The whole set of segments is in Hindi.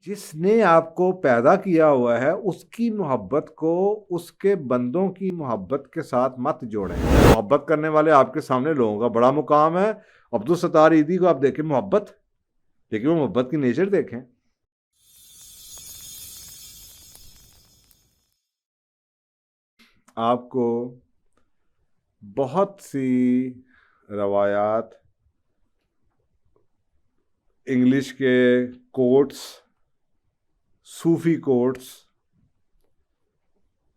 जिसने आपको पैदा किया हुआ है उसकी मोहब्बत को उसके बंदों की मोहब्बत के साथ मत जोड़ें। मोहब्बत करने वाले आपके सामने लोगों का बड़ा मुकाम है। अब्दुल सत्तार ईदी को आप देखें मोहब्बत, लेकिन वो मोहब्बत की नेचर देखें। आपको बहुत सी रवायात, इंग्लिश के कोट्स, सूफी कोट्स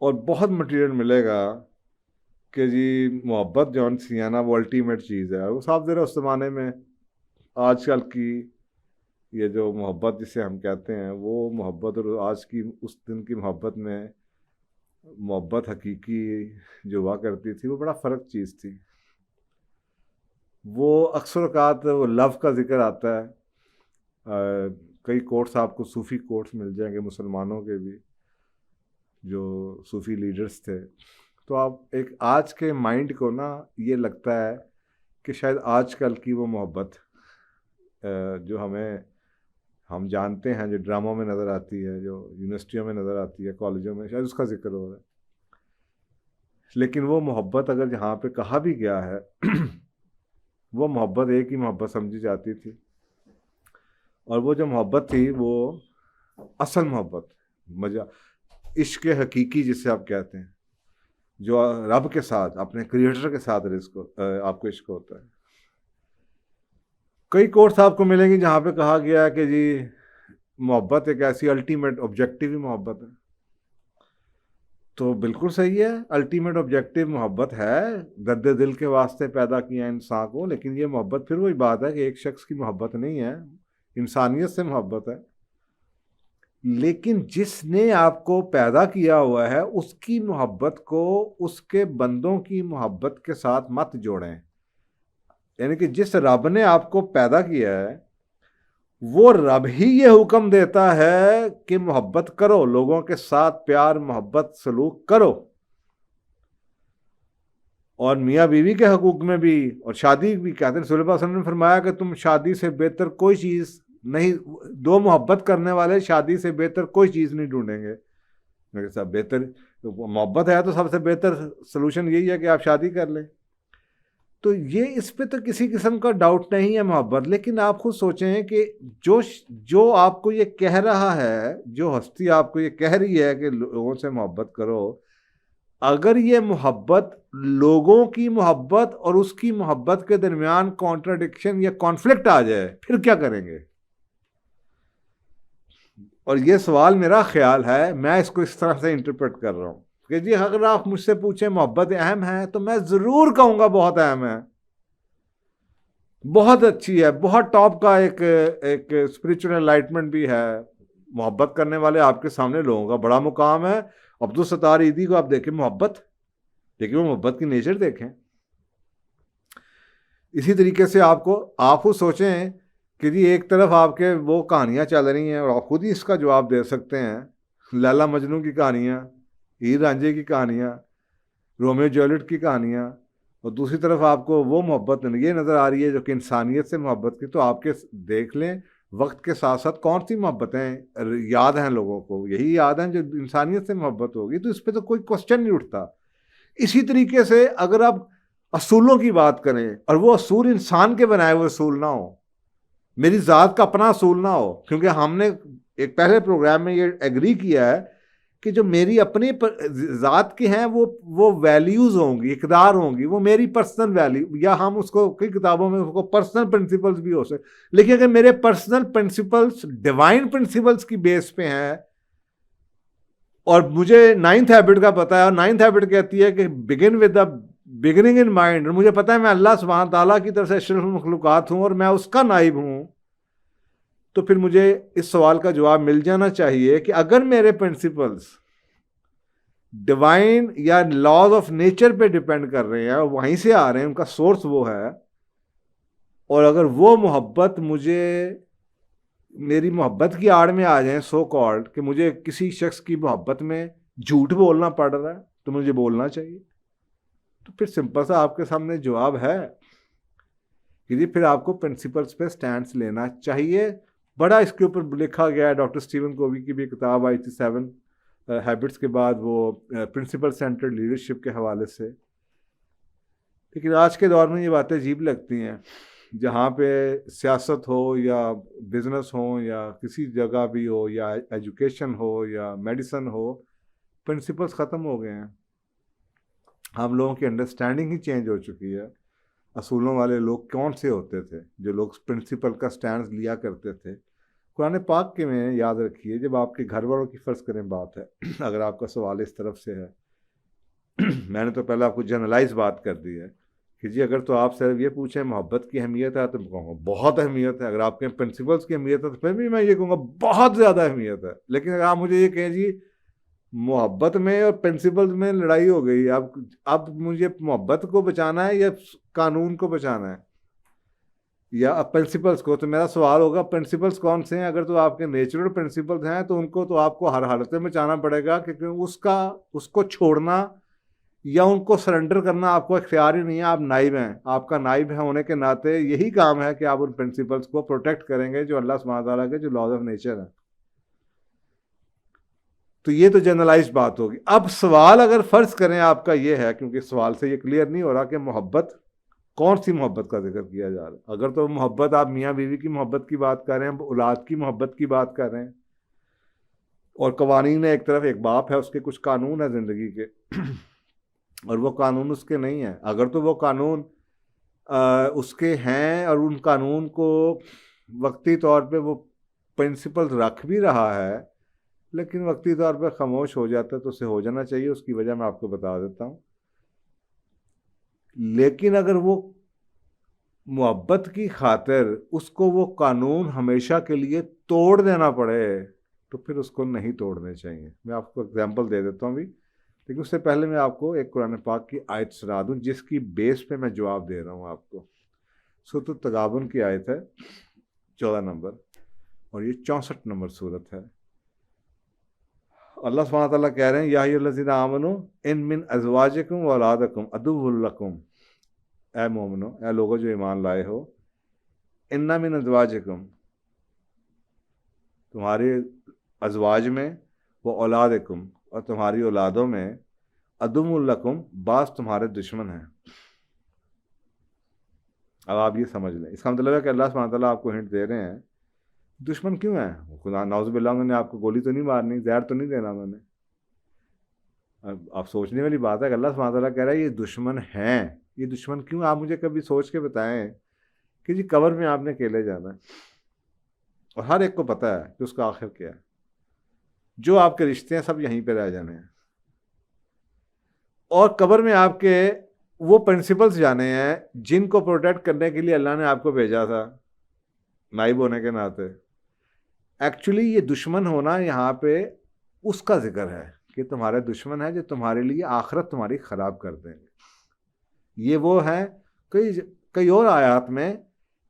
और बहुत मटेरियल मिलेगा कि जी मोहब्बत जौन सी है ना वो अल्टीमेट चीज़ है। वो साफ ज़रा उस ज़माने में आजकल की ये जो मोहब्बत जिसे हम कहते हैं वो मोहब्बत और आज की उस दिन की मोहब्बत में मोहब्बत हकीकी जो हुआ करती थी वो बड़ा फ़र्क चीज़ थी। वो अक्सर औक़ात वो लव का जिक्र आता है। कई कोट्स आपको सूफ़ी कोट्स मिल जाएंगे मुसलमानों के भी, जो सूफ़ी लीडर्स थे। तो आप एक आज के माइंड को ना ये लगता है कि शायद आजकल की वो मोहब्बत जो हम जानते हैं, जो ड्रामों में नज़र आती है, जो यूनिवर्सिटियों में नज़र आती है, कॉलेजों में, शायद उसका जिक्र हो रहा है। लेकिन वो मोहब्बत अगर जहाँ पे कहा भी गया है वो मोहब्बत एक ही मोहब्बत समझी जाती थी, और वो जो मोहब्बत थी वो असल मोहब्बत, मजा, इश्क हकीकी जिसे आप कहते हैं, जो रब के साथ, अपने क्रिएटर के साथ आपको इश्क होता है। कई कोर्स आपको मिलेंगे जहाँ पे कहा गया है कि जी मोहब्बत एक ऐसी अल्टीमेट ऑब्जेक्टिव ही मोहब्बत है। तो बिल्कुल सही है, अल्टीमेट ऑब्जेक्टिव मोहब्बत है। दर्द दिल के वास्ते पैदा किया इंसान को, लेकिन ये मोहब्बत फिर वही बात है कि एक शख्स की मोहब्बत नहीं है, इंसानियत से मोहब्बत है। लेकिन जिसने आपको पैदा किया हुआ है उसकी मोहब्बत को उसके बंदों की मोहब्बत के साथ मत जोड़ें। यानी कि जिस रब ने आपको पैदा किया है वो रब ही ये हुक्म देता है कि मोहब्बत करो, लोगों के साथ प्यार मोहब्बत सलूक करो। और मियाँ बीवी के हकूक में भी, और शादी भी कहते हैं, रसूल पाक ने फरमाया कि तुम शादी से बेहतर कोई चीज़ नहीं, दो मोहब्बत करने वाले शादी से बेहतर कोई चीज़ नहीं ढूंढेंगे। मेरे साथ बेहतर मोहब्बत है तो सबसे बेहतर सोल्यूशन यही है कि आप शादी कर लें। तो ये इस पे तो किसी किस्म का डाउट नहीं है मोहब्बत। लेकिन आप खुद सोचें कि जो जो आपको ये कह रहा है, जो हस्ती आपको ये कह रही है कि लोगों से मोहब्बत करो, अगर ये मोहब्बत, लोगों की मोहब्बत और उसकी मोहब्बत के दरमियान कॉन्ट्राडिक्शन या कॉन्फ्लिक्ट आ जाए, फिर क्या करेंगे? और ये सवाल मेरा ख्याल है, मैं इसको इस तरह से इंटरप्रेट कर रहा हूँ कि जी अगर आप मुझसे पूछें मोहब्बत अहम है तो मैं ज़रूर कहूँगा बहुत अहम है, बहुत अच्छी है, बहुत टॉप का एक एक स्पिरिचुअल एनलाइटमेंट भी है। मोहब्बत करने वाले आपके सामने लोगों का बड़ा मुकाम है। अब्दुल सत्तार ईदी को आप देखें मोहब्बत, लेकिन वो मोहब्बत की नेचर देखें। इसी तरीके से आप सोचें कि जी एक तरफ आपके वो कहानियाँ चल रही हैं और आप खुद ही इसका जवाब दे सकते हैं, लैला मजनू की कहानियाँ, हीर रांझे की कहानियाँ, रोमियो जूलियट की कहानियाँ, और दूसरी तरफ आपको वो मोहब्बत ये नज़र आ रही है जो कि इंसानियत से मोहब्बत की। तो आपके देख लें वक्त के साथ साथ कौन सी मोहब्बतें याद हैं लोगों को, यही याद हैं जो इंसानियत से मोहब्बत होगी। तो इस पर तो कोई क्वेश्चन नहीं उठता। इसी तरीके से अगर आप असूलों की बात करें और वो असूल इंसान के बनाए हुए असूल ना हो, मेरी ज़ात का अपना असूल ना हो, क्योंकि हमने एक पहले प्रोग्राम में ये एग्री किया है कि जो मेरी अपनी ज़ात की हैं वो वैल्यूज़ होंगी, इकदार होंगी, वो मेरी पर्सनल वैल्यू, या हम उसको कई किताबों में उसको पर्सनल प्रिंसिपल्स भी हो सकते। लेकिन अगर मेरे पर्सनल प्रिंसिपल्स डिवाइन प्रिंसिपल्स की बेस पे हैं, और मुझे नाइन्थ हैबिट का पता है, और नाइन्थ हैबिट कहती है कि begin with the beginning in mind, और मुझे पता है मैं अल्लाह सुब्हान ताला की तरफ से अशरफुल मखलूकात हूँ और मैं उसका नाइब हूँ, तो फिर मुझे इस सवाल का जवाब मिल जाना चाहिए कि अगर मेरे प्रिंसिपल्स डिवाइन या लॉज ऑफ नेचर पे डिपेंड कर रहे हैं और वहीं से आ रहे हैं, उनका सोर्स वो है, और अगर वो मोहब्बत मुझे मेरी मोहब्बत की आड़ में आ जाए, सो कॉल्ड कि मुझे किसी शख्स की मोहब्बत में झूठ बोलना पड़ रहा है, तो मुझे बोलना चाहिए। तो फिर सिंपल सा आपके सामने जवाब है कि जी फिर आपको प्रिंसिपल्स पे स्टैंड लेना चाहिए। बड़ा इसके ऊपर लिखा गया है। डॉक्टर स्टीवन कोवी की भी किताब आई थी 7 हैबिट्स के बाद, वो प्रिंसिपल सेंटर्ड लीडरशिप के हवाले से। लेकिन आज के दौर में ये बातें अजीब लगती हैं, जहाँ पे सियासत हो या बिजनेस हो या किसी जगह भी हो या एजुकेशन हो या मेडिसिन हो, प्रिंसिपल्स ख़त्म हो गए हैं। हम लोगों की अंडरस्टैंडिंग ही चेंज हो चुकी है। असूलों वाले लोग कौन से होते थे जो लोग प्रिंसिपल का स्टैंड लिया करते थे? कुरान पाक के में याद रखिए, जब आपके घर वालों की फ़र्ज़ करें बात है अगर आपका सवाल इस तरफ से है मैंने तो पहले आपको जनरलाइज बात कर दी है कि जी अगर तो आप सिर्फ ये पूछें मोहब्बत की अहमियत है तो मैं कहूँगा बहुत अहमियत है। अगर आपके प्रिंसिपल्स की अहमियत है तो फिर भी मैं ये कहूँगा बहुत ज़्यादा अहमियत है। लेकिन अगर आप मुझे ये कहें जी मोहब्बत में और प्रिंसिपल्स में लड़ाई हो गई, अब मुझे मोहब्बत को बचाना है या कानून को बचाना है या प्रिंसिपल्स को, तो मेरा सवाल होगा प्रिंसिपल्स कौन से हैं? अगर तो आपके नेचुरल प्रिंसिपल्स हैं तो उनको तो आपको हर हालत में बचाना पड़ेगा, क्योंकि उसको छोड़ना या उनको सरेंडर करना आपको इख्तियार ही नहीं है। आप नाइब हैं, आपका नाइब है होने के नाते यही काम है कि आप उन प्रिंसिपल्स को प्रोटेक्ट करेंगे जो अल्लाह सुब्हानहू व तआला के जो लॉज ऑफ नेचर है। तो ये तो जनरलाइज बात होगी। अब सवाल अगर फ़र्ज़ करें आपका ये है, क्योंकि सवाल से ये क्लियर नहीं हो रहा कि मोहब्बत कौन सी मोहब्बत का जिक्र किया जा रहा है। अगर तो मोहब्बत आप मियाँ बीवी की मोहब्बत की बात कर रहे हैं, औलाद की मोहब्बत की बात कर रहे हैं, और कवानीन है, एक तरफ एक बाप है, उसके कुछ कानून है ज़िंदगी के और वो कानून उसके नहीं है। अगर तो वो कानून उसके हैं और उन कानून को वक्ती तौर पे वो प्रिंसिपल रख भी रहा है, लेकिन वक्ती तौर पे खामोश हो जाता है, तो उसे हो जाना चाहिए। उसकी वजह मैं आपको बता देता हूँ। लेकिन अगर वो मोहब्बत की खातिर उसको वो कानून हमेशा के लिए तोड़ देना पड़े तो फिर उसको नहीं तोड़ने चाहिए। मैं आपको एग्जांपल दे देता हूँ अभी, लेकिन उससे पहले मैं आपको एक कुरान पाक की आयत सुना दूँ जिसकी बेस पे मैं जवाब दे रहा हूँ आपको। सूरत तगाबुन की आयत है 14 नंबर और ये 64 नंबर सूरत है। अल्लाह सुब्हानहू व तआला कह रहे हैं, या अय्युहल्लज़ीना आमनू इन मिन अज़वाजिकुम व औलादिकुम अदुव्वुल लकुम, ए मोमिनो, ए लोगो जो ईमान लाए हो, इन्ना मिन अज़वाजिकुम, तुम्हारे अज़वाज में, वो औलादिकुम, और तुम्हारी औलादों में, अदुव्वुल लकुम, बास तुम्हारे दुश्मन हैं। अब आप ये समझ लें, इसका मतलब है कि अल्लाह सुब्हानहू व तआला आपको हिंट दे रहे हैं दुश्मन क्यों है। खुदा नाउज़ुबिल्लाह उन्होंने आपको गोली तो नहीं मारनी, जहर तो नहीं देना उन्होंने। अब आप सोचने वाली बात है कि अल्लाह सुब्हानहू व तआला कह रहा है ये दुश्मन हैं। ये दुश्मन क्यों? आप मुझे कभी सोच के बताएं कि जी कब्र में आपने अकेले जाना है और हर एक को पता है कि उसका आखिर क्या है, जो आपके रिश्ते हैं सब यहीं पे रह जाने हैं, और कब्र में आपके वो प्रिंसिपल्स जाने हैं जिनको प्रोटेक्ट करने के लिए अल्लाह ने आपको भेजा था नाइब होने के नाते। एक्चुअली ये दुश्मन होना यहाँ पे उसका जिक्र है कि तुम्हारे दुश्मन है जो तुम्हारे लिए आखिरत तुम्हारी ख़राब कर देंगे। ये वो है, कई और आयात में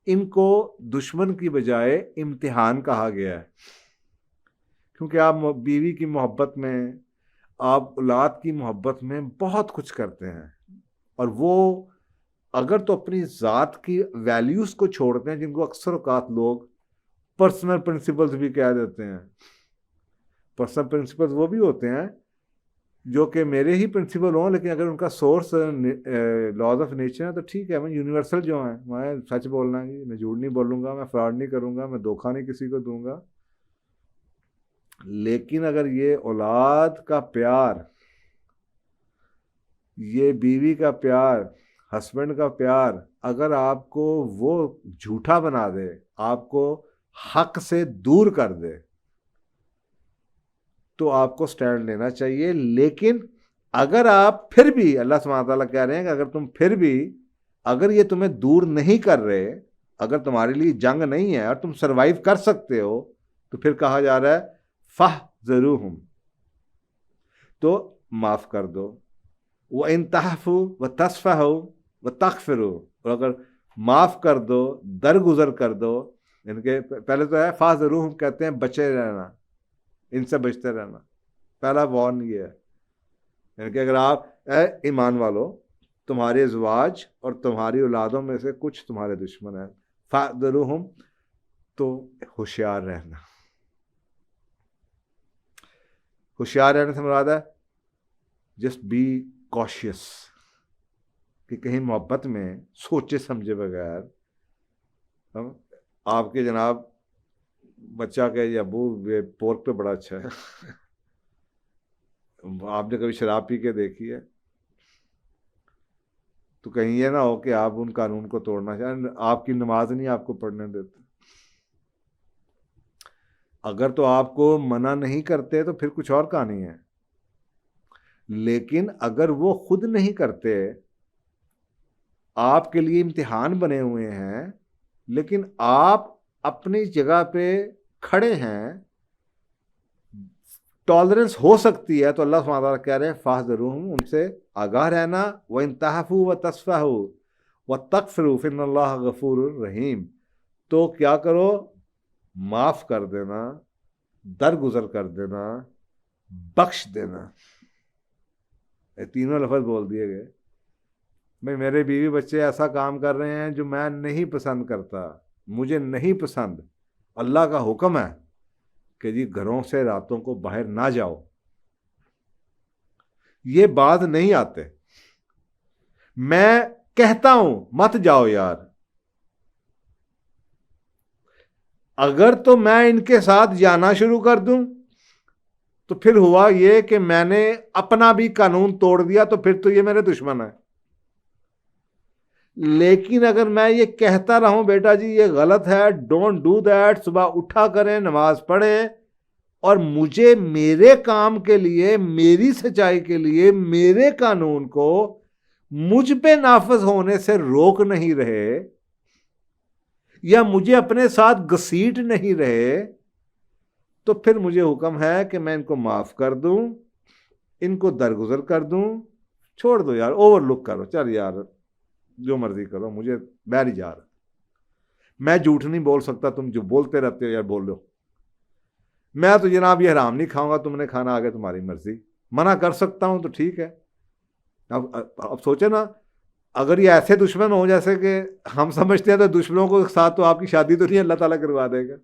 इनको दुश्मन की बजाय इम्तिहान कहा गया है, क्योंकि आप बीवी की मोहब्बत में, आप औलाद की मोहब्बत में बहुत कुछ करते हैं, और वो अगर तो अपनी ज़ात की वैल्यूज़ को छोड़ते हैं, जिनको अक्सर औकात लोग पर्सनल प्रिंसिपल्स भी कह देते हैं। पर्सनल प्रिंसिपल्स वो भी होते हैं जो कि मेरे ही प्रिंसिपल हों, लेकिन अगर उनका सोर्स लॉज ऑफ नेचर है तो ठीक है। मैं यूनिवर्सल जो है, मैं सच बोलना है, मैं झूठ नहीं बोलूँगा, मैं फ्रॉड नहीं करूँगा, मैं धोखा नहीं किसी को दूंगा। लेकिन अगर ये औलाद का प्यार, ये बीवी का प्यार, हस्बैंड का प्यार अगर आपको वो झूठा बना दे, आपको हक से दूर कर दे, तो आपको स्टैंड लेना चाहिए। लेकिन अगर आप फिर भी, अल्लाह सुब्हानहू व तआला कह रहे हैं कि अगर तुम फिर भी, अगर ये तुम्हें दूर नहीं कर रहे, अगर तुम्हारे लिए जंग नहीं है और तुम सरवाइव कर सकते हो, तो फिर कहा जा रहा है फ़ह ज़रूहुम, तो माफ़ कर दो। व इन तहफ़ु व तस्फ़हु व तग़फ़िरु, और अगर माफ़ कर दो, दरगुजर कर दो, इनके पहले तो है फ़ह ज़रूहुम, कहते हैं बचे रहना, इनसे बचते रहना। पहला वार्न ये है, यानी कि अगर आप ईमान वालो, तुम्हारे अज़वाज और तुम्हारी औलादों में से कुछ तुम्हारे दुश्मन हैं, फ़ादरुहुम, तो होशियार रहना। होशियार रहने से मुराद है जस्ट बी कॉशियस, कि कहीं मोहब्बत में सोचे समझे बगैर हम आपके जनाब बच्चा के या अबू ये पोर्क पे बड़ा अच्छा है आपने कभी शराब पी के देखी है? तो कहीं ये ना हो कि आप उन कानून को तोड़ना चाहें, आपकी नमाज नहीं आपको पढ़ने देते। अगर तो आपको मना नहीं करते तो फिर कुछ और कहानी है, लेकिन अगर वो खुद नहीं करते, आपके लिए इम्तिहान बने हुए हैं, लेकिन आप अपनी जगह पे खड़े हैं, टॉलरेंस हो सकती है, तो अल्लाह सुब्हानहू व तआला कह रहे हैं फाहज़रूहुम, उनसे आगाह रहना, व इन तहफ़ू व तस्फ़हू व तग़फ़िरू फ़िन्नल्लाह गफ़ूरुर रहीम। तो क्या करो, माफ़ कर देना, दरगुजर कर देना, बख्श देना। ये तीनों लफ्ज़ बोल दिए गए। भाई मेरे बीवी बच्चे ऐसा काम कर रहे हैं जो मैं नहीं पसंद करता, मुझे नहीं पसंद, अल्लाह का हुक्म है कि जी घरों से रातों को बाहर ना जाओ, ये बात नहीं आते। मैं कहता हूं मत जाओ यार, अगर तो मैं इनके साथ जाना शुरू कर दूं तो फिर हुआ ये कि मैंने अपना भी कानून तोड़ दिया, तो फिर तो ये मेरे दुश्मन है। लेकिन अगर मैं ये कहता रहूं बेटा जी ये गलत है, डोंट डू दैट, सुबह उठा करें, नमाज पढ़ें, और मुझे मेरे काम के लिए, मेरी सच्चाई के लिए, मेरे कानून को मुझ पे नाफज होने से रोक नहीं रहे, या मुझे अपने साथ घसीट नहीं रहे, तो फिर मुझे हुक्म है कि मैं इनको माफ कर दूं, इनको दरगुजर कर दूं, छोड़ दो यार, ओवरलुक करो, चल यार जो मर्जी करो, मुझे बैर जा रहा, मैं झूठ नहीं बोल सकता, तुम जो बोलते रहते हो यार बोल लो, मैं तो जनाब ये हराम नहीं खाऊंगा, तुमने खाना आगे तुम्हारी मर्जी, मना कर सकता हूं तो ठीक है। अब सोचे ना, अगर ये ऐसे दुश्मन हो जैसे कि हम समझते हैं, तो दुश्मनों को साथ तो आपकी शादी तो नहीं अल्लाह ताला करवा देगा,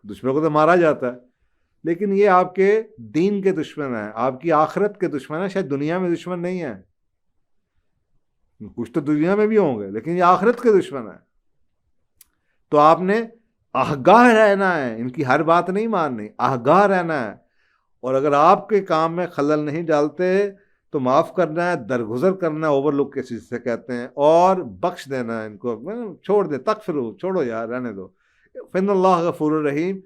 दुश्मनों को तो मारा जाता है, लेकिन ये आपके दीन के दुश्मन है, आपकी आखिरत के दुश्मन है, शायद दुनिया में दुश्मन नहीं है, कुछ तो दुनिया में भी होंगे, लेकिन ये आखिरत के दुश्मन है। तो आपने आगाह रहना है, इनकी हर बात नहीं माननी, आगाह रहना है, और अगर आपके काम में खलल नहीं डालते तो माफ़ करना है, दरगुजर करना है, ओवरलुक के चीज़ से कहते हैं, और बख्श देना है इनको, छोड़ दे, तकफिरू, छोड़ो यार रहने दो, फिन्नल्लाह गफूरुर रहीम,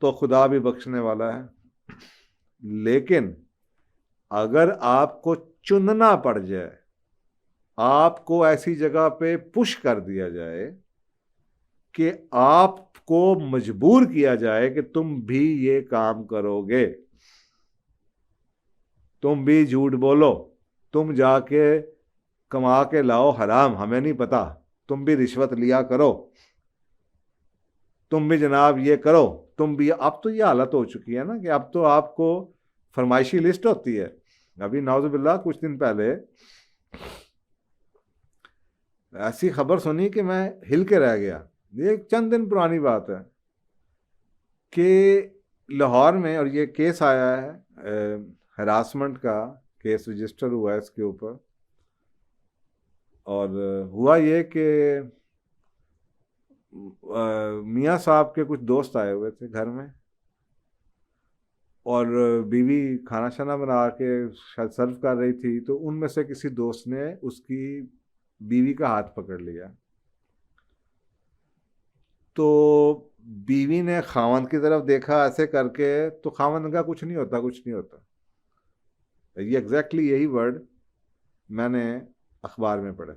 तो खुदा भी बख्शने वाला है। लेकिन अगर आपको चुनना पड़ जाए, आपको ऐसी जगह पे पुश कर दिया जाए कि आपको मजबूर किया जाए कि तुम भी ये काम करोगे, तुम भी झूठ बोलो, तुम जाके कमा के लाओ हराम, हमें नहीं पता, तुम भी रिश्वत लिया करो, तुम भी जनाब ये करो, तुम भी, अब तो ये हालत हो चुकी है ना कि अब तो आपको फरमाइशी लिस्ट होती है। अभी नाउजुबिल्लाह कुछ दिन पहले ऐसी खबर सुनी कि मैं हिल के रह गया, ये चंद दिन पुरानी बात है, कि लाहौर में, और ये केस आया है, हरासमेंट का केस रजिस्टर हुआ है इसके ऊपर, और हुआ ये कि मियाँ साहब के कुछ दोस्त आए हुए थे घर में, और बीवी खाना शाना बना के शायद सर्व कर रही थी, तो उनमें से किसी दोस्त ने उसकी बीवी का हाथ पकड़ लिया, तो बीवी ने खावंद की तरफ देखा ऐसे करके, तो खावंद का कुछ नहीं होता, कुछ नहीं होता, ये एग्जैक्टली यही वर्ड मैंने अखबार में पढ़े,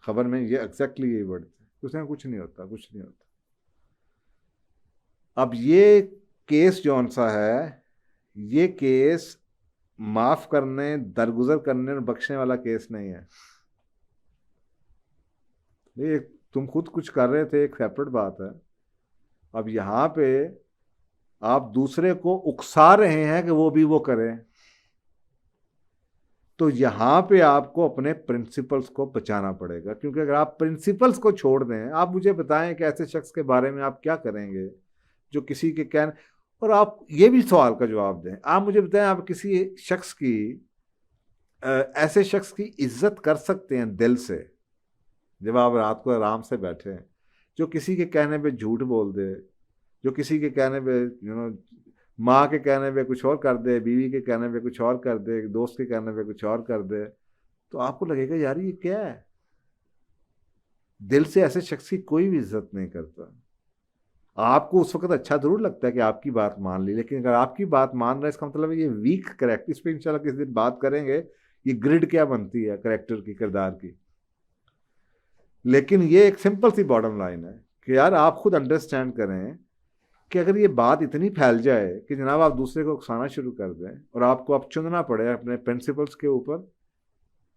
खबर में ये एग्जैक्टली यही वर्ड थे, उसने कुछ नहीं होता, कुछ नहीं होता। अब ये केस जौन सा है, ये केस माफ करने, दरगुजर करने और बख्शने वाला केस नहीं है। ये तुम खुद कुछ कर रहे थे, एक सेपरेट बात है, अब यहां पे आप दूसरे को उकसा रहे हैं कि वो भी वो करें, तो यहाँ पे आपको अपने प्रिंसिपल्स को बचाना पड़ेगा, क्योंकि अगर आप प्रिंसिपल्स को छोड़ दें, आप मुझे बताएं कि ऐसे शख्स के बारे में आप क्या करेंगे जो किसी के कहने, और आप ये भी सवाल का जवाब दें, आप मुझे बताएं आप किसी शख्स की ऐसे शख्स की इज्जत कर सकते हैं दिल से जब आप रात को आराम से बैठे हैं, जो किसी के कहने पे झूठ बोल दे, जो किसी के कहने पे माँ के कहने पे कुछ और कर दे, बीवी के कहने पे कुछ और कर दे, दोस्त के कहने पे कुछ और कर दे, तो आपको लगेगा यार ये क्या है। दिल से ऐसे शख्स की कोई भी इज्जत नहीं करता। आपको उस वक्त अच्छा जरूर लगता है कि आपकी बात मान ली, लेकिन अगर आपकी बात मान रहा है इसका मतलब है ये वीक करेक्टर। इस पर इंशाल्लाह किसी दिन बात करेंगे, ये ग्रिड क्या बनती है करेक्टर की, किरदार की। लेकिन ये एक सिंपल सी बॉटम लाइन है कि यार आप खुद अंडरस्टैंड करें कि अगर ये बात इतनी फैल जाए कि जनाब आप दूसरे को उकसाना शुरू कर दें और आपको अब चुनना पड़े अपने प्रिंसिपल्स के ऊपर,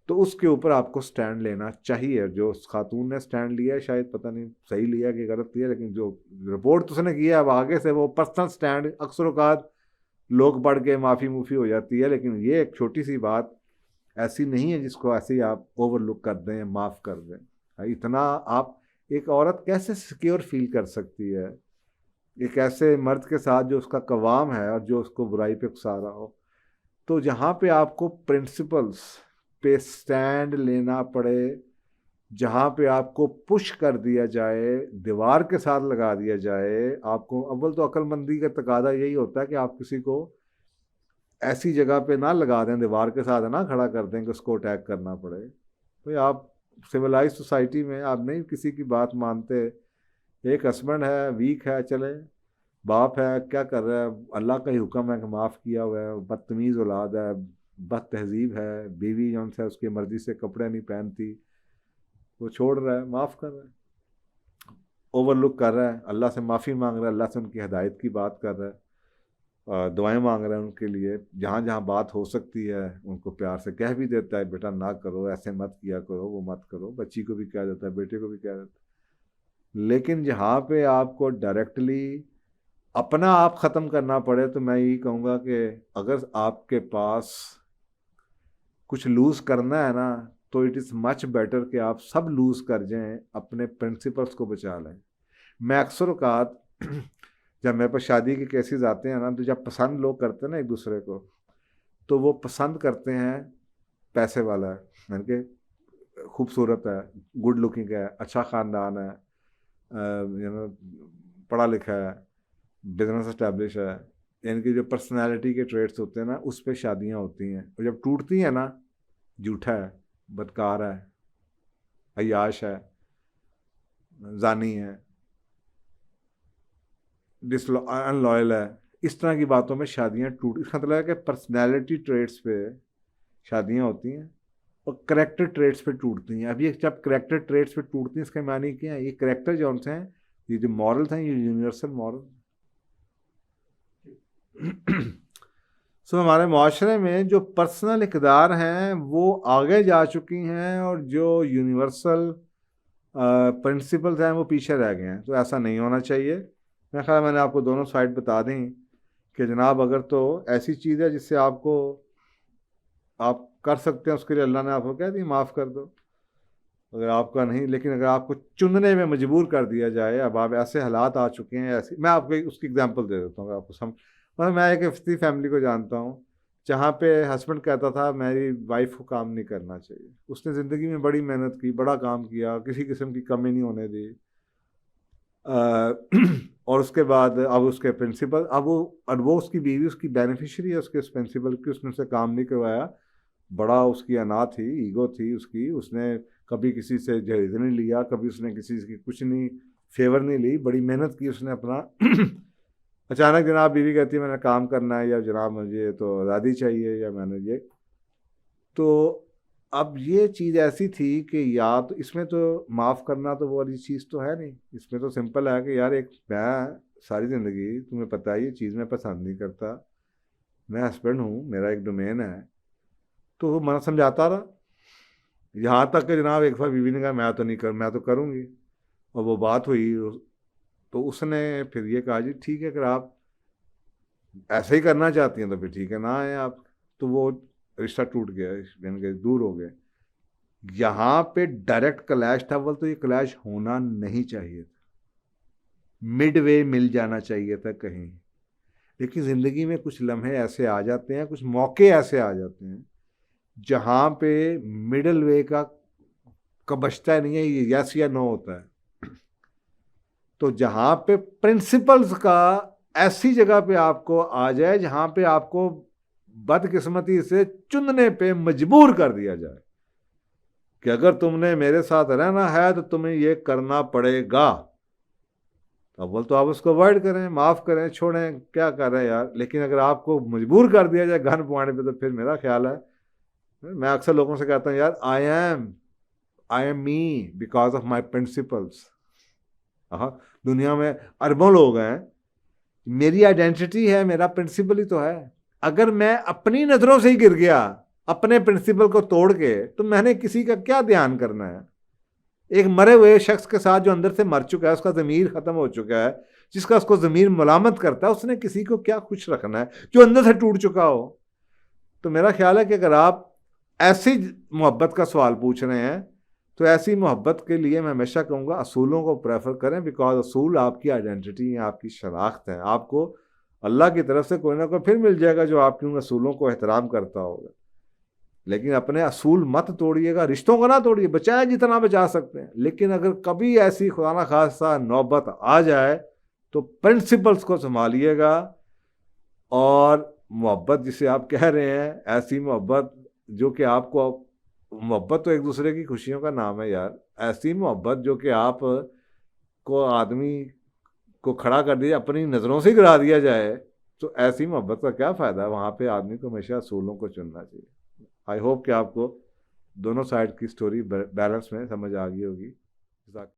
तो उसके ऊपर आपको स्टैंड लेना चाहिए। जो उस खातून ने स्टैंड लिया है, शायद पता नहीं सही लिया कि गलत लिया, लेकिन जो रिपोर्ट तो उसने किया, अब आगे से वो पर्सनल स्टैंड अक्सर औकात लोग पढ़ के माफ़ी मुफी हो जाती है, लेकिन ये एक छोटी सी बात ऐसी नहीं है जिसको ऐसे ही आप ओवरलुक कर दें, माफ़ कर दें। इतना आप, एक औरत कैसे सिक्योर फील कर सकती है एक ऐसे मर्द के साथ जो उसका कवाम है और जो उसको बुराई पे उकसा रहा हो। तो जहाँ पे आपको प्रिंसिपल्स पे स्टैंड लेना पड़े, जहाँ पे आपको पुश कर दिया जाए, दीवार के साथ लगा दिया जाए, आपको अव्वल तो अक्लमंदी का तकादा यही होता है कि आप किसी को ऐसी जगह पे ना लगा दें, दीवार के साथ ना खड़ा कर दें कि उसको अटैक करना पड़े। तो आप सिविलाइज सोसाइटी में आप नहीं किसी की बात मानते, एक हस्बैंड है वीक है, चले बाप है क्या कर रहा है, अल्लाह का ही हुक्म है कि माफ़ किया हुआ है, बदतमीज़ औलाद है, बद तहजीब है, बीवी जो है उसकी मर्ज़ी से कपड़े नहीं पहनती, वो छोड़ रहा है, माफ़ कर रहा है, ओवरलुक कर रहा है, अल्लाह से माफ़ी मांग रहा है, अल्लाह से उनकी हिदायत की बात कर रहा है, दुआएं मांग रहे हैं उनके लिए, जहाँ जहाँ बात हो सकती है उनको प्यार से कह भी देता है बेटा ना करो, ऐसे मत किया करो, वो मत करो, बच्ची को भी कह देता है, बेटे को भी कह देता है। लेकिन जहाँ पे आपको डायरेक्टली अपना आप ख़त्म करना पड़े, तो मैं यही कहूँगा कि अगर आपके पास कुछ लूज़ करना है ना, तो इट इज़ मच बेटर कि आप सब लूज़ कर जाएं, अपने प्रिंसिपल्स को बचा लें। मैं अक्सर औकात जब मेरे पास शादी के केसेस आते हैं ना, तो जब पसंद लोग करते हैं ना एक दूसरे को, तो वो पसंद करते हैं पैसे वाला है, यानी कि खूबसूरत है, गुड लुकिंग है, अच्छा ख़ानदान है, पढ़ा लिखा है, बिजनेस इस्टेब्लिश है, यानी कि जो पर्सनालिटी के ट्रेड्स होते हैं ना, उस पर शादियाँ होती हैं। और जब टूटती हैं ना, झूठा है, बदकार है, अय्याश है, जानी है, अनलॉयल है, इस तरह की बातों में शादियाँ टूट, इसका मतलब है कि पर्सनैलिटी ट्रेड्स पे शादियाँ होती हैं और करेक्टर ट्रेड्स पे टूटती हैं। अब ये जब करेक्टर ट्रेड्स पे टूटती हैं, इसका मानी क्या है, ये करेक्टर जो हैं, ये जो मॉरल्स हैं, ये यूनिवर्सल मॉरल। सो हमारे माशरे में जो पर्सनल इक़दार हैं वो आगे जा चुकी हैं, और जो यूनिवर्सल प्रिंसिपल्स हैं वो पीछे रह गए हैं। तो ऐसा नहीं होना चाहिए। मैं ख्याल मैंने आपको दोनों साइड बता दी कि जनाब अगर तो ऐसी चीज़ है जिससे आपको आप कर सकते हैं, उसके लिए अल्लाह ने आपको कह दिया माफ़ कर दो, अगर आपका नहीं। लेकिन अगर आपको चुनने में मजबूर कर दिया जाए, अब आप ऐसे हालात आ चुके हैं, ऐसे, मैं आपको उसकी एग्जांपल दे देता हूँ आपको समझ। मतलब मैं एक ऐसी फैमिली को जानता हूँ जहाँ पे हस्बैंड कहता था मेरी वाइफ को काम नहीं करना चाहिए, उसने ज़िंदगी में बड़ी मेहनत की, बड़ा काम किया, किसी किस्म की कमी नहीं होने दी, और उसके बाद अब उसके प्रिंसिपल, अब वो उसकी बीवी उसकी बेनिफिशियरी है उसके उस प्रिंसिपल की, उसने उससे काम नहीं करवाया, बड़ा उसकी अना थी, ईगो थी उसकी, उसने कभी किसी से जहेज नहीं लिया, कभी उसने किसी की कुछ नहीं फेवर नहीं ली, बड़ी मेहनत की उसने अपना। अचानक जनाब बीवी कहती है मैंने काम करना है, या जनाब मुझे तो आज़ादी चाहिए, या मैंने ये, तो अब ये चीज़ ऐसी थी कि या तो इसमें तो माफ़ करना तो वो वाली चीज़ तो है नहीं, इसमें तो सिंपल है कि यार एक मैं सारी ज़िंदगी तुम्हें पता है ये चीज़ मैं पसंद नहीं करता, मैं हस्बैंड हूँ, मेरा एक डोमेन है, तो वो मन समझाता रहा, यहाँ तक कि जनाब एक बार बीवी ने कहा मैं तो नहीं कर, मैं तो करूँगी, और वो बात हुई, तो उसने फिर ये कहा जी ठीक है, अगर आप ऐसे ही करना चाहती हैं तो फिर ठीक है ना आए आप। तो वो रिश्ता टूट गया, यानी कि दूर हो गए। यहाँ पे डायरेक्ट क्लैश था, अव्वल तो ये क्लैश होना नहीं चाहिए था, मिड वे मिल जाना चाहिए था कहीं। लेकिन ज़िंदगी में कुछ लम्हे ऐसे आ जाते हैं, कुछ मौके ऐसे आ जाते हैं जहाँ पे मिडल वे का बचता नहीं है, ये यस या नो होता है। तो जहाँ पे प्रिंसिपल्स का ऐसी जगह पे आपको आ जाए जहाँ पे आपको बदकिस्मती से चुनने पे मजबूर कर दिया जाए कि अगर तुमने मेरे साथ रहना है तो तुम्हें ये करना पड़ेगा, अव्वल तो आप उसको अवॉइड करें, माफ़ करें, छोड़ें, क्या कर रहे हैं यार। लेकिन अगर आपको मजबूर कर दिया जाए गन पॉइंट पे, तो फिर मेरा ख्याल है, मैं अक्सर लोगों से कहता हूँ यार, I am me because of my principles. हाँ, दुनिया में अरबों लोग हैं, मेरी आइडेंटिटी है, मेरा प्रिंसिपल ही तो है। अगर मैं अपनी नज़रों से ही गिर गया अपने प्रिंसिपल को तोड़ के, तो मैंने किसी का क्या ध्यान करना है। एक मरे हुए शख्स के साथ जो अंदर से मर चुका है, उसका ज़मीर ख़त्म हो चुका है, जिसका उसको ज़मीर मलामत करता है, उसने किसी को क्या खुश रखना है जो अंदर से टूट चुका हो। तो मेरा ख्याल है कि अगर आप ऐसी मोहब्बत का सवाल पूछ रहे हैं, तो ऐसी मोहब्बत के लिए मैं हमेशा कहूँगा असूलों को प्रेफर करें, बिकॉज असूल आपकी आइडेंटिटी है, आपकी शनाख्त है। आपको अल्लाह की तरफ से कोई ना कोई फिर मिल जाएगा जो आपके उन असूलों को एहतराम करता होगा। लेकिन अपने असूल मत तोड़िएगा, रिश्तों को ना तोड़िए, बचाए जितना बचा सकते हैं। लेकिन अगर कभी ऐसी खुदा ना खासा नौबत आ जाए तो प्रिंसिपल्स को संभालिएगा। और मोहब्बत जिसे आप कह रहे हैं, ऐसी मोहब्बत जो कि आपको, मोहब्बत तो एक दूसरे की खुशियों का नाम है यार, ऐसी मोहब्बत जो कि आप को आदमी को खड़ा कर दिया, अपनी नज़रों से गिरा दिया जाए, तो ऐसी मोहब्बत का क्या फ़ायदा। वहाँ पे आदमी को हमेशा असूलों को चुनना चाहिए। आई होप कि आपको दोनों साइड की स्टोरी बैलेंस में समझ आ गई होगी।